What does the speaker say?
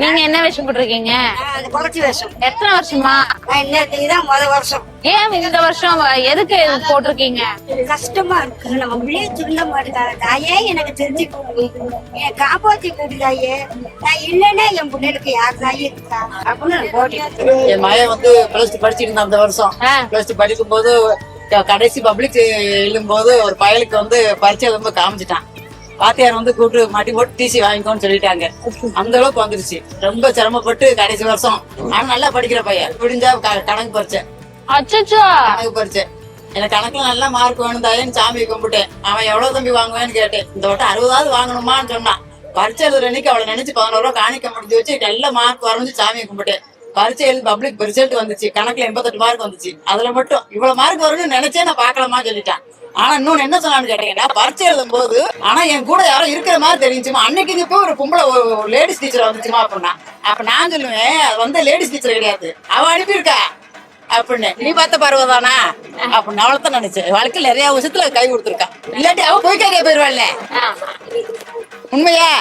நீங்க என்ன வேஷம் போட்டிருக்கீங்க? குறைச்சி வேஷம். எத்தனை வருஷமா? இதான் முதல் வருஷம். ஏன் இந்த வருஷம் எதுக்கு போட்டிருக்கீங்க? கஷ்டமா இருக்கு. நம்ம பிள்ளைய சொல்ல மாட்டேங்காத தாயே, எனக்கு தெரிஞ்சு என் காப்பாத்தி கூட்டுதாயே. நான் இல்லைன்னா என் பிள்ளைகளுக்கு யார் தாயே இருக்கா அப்படின்னு போட்டி. என் மகன் வந்து பிளஸ் டூ படிச்சுட்டு இருந்தான் அந்த வருஷம். பிளஸ் டூ படிக்கும் போது கடைசி பப்ளிக் எழுதும் போது ஒரு பயலுக்கு வந்து பரீட்சை ரொம்ப காமிச்சிட்டான். வாத்தியார் வந்து கூட்டு மாட்டி போட்டு டிசி வாங்கிக்கோன்னு சொல்லிட்டாங்க. அந்த அளவுக்கு வந்துருச்சு. ரொம்ப சிரமப்பட்டு கடைசி வருஷம். ஆனா நல்லா படிக்கிற பையன். முடிஞ்சா கணக்கு பறிச்சேன். அச்சச்சோ, கணக்கு பறிச்சேன். எனக்கு கணக்குல நல்ல மார்க் வேணும் தாயேன்னு சாமி கும்பிட்டேன். அவன் எவ்வளவு தம்பி வாங்குவேன்னு கேட்டேன். இந்த வட்டம் 60ஆவது வாங்கணுமான்னு சொன்னான். பரீட்சை எழுதுற அன்னைக்கு அவளை நினைச்சு 11 ரூபா காணிக்க முடிஞ்சு வச்சு நல்ல மார்க் வரஞ்சு சாமியை கும்பிட்டேன். பரீட்சை எழுதி பப்ளிக் ரிசல்ட் வந்துச்சு. கணக்குல 88 மார்க் வந்துச்சு. அதுல மட்டும் இவ்வளவு மார்க் வரும்னு நினைச்சே நான் பாக்கலாமா சொல்லிட்டான். ஆனா இன்னொன்னு என்ன சொன்னான்னு கேட்டீங்கன்னா, பரீட்சை எழுதும் போது ஆனா என் கூட யாரும் இருக்கிற மாதிரி தெரிஞ்சுமா. அன்னைக்கு இங்க போய் ஒரு பொம்பளை லேடிஸ் டீச்சர் வந்துச்சுமா அப்படின்னா, அப்ப நான் சொல்லுவேன் அது வந்து லேடிஸ் டீச்சர் கிடையாது, அவ அனுப்பியிருக்கா அப்படின்னு. நீ பார்த்த பருவதானா அப்படின்னு அவளத்தான் நினைச்சேன். வாழ்க்கையில் நிறைய விஷயத்துல கை கொடுத்துருக்கா. இல்லாட்டி அவ போய் கையா போயிருவாள்ல. உண்மையா?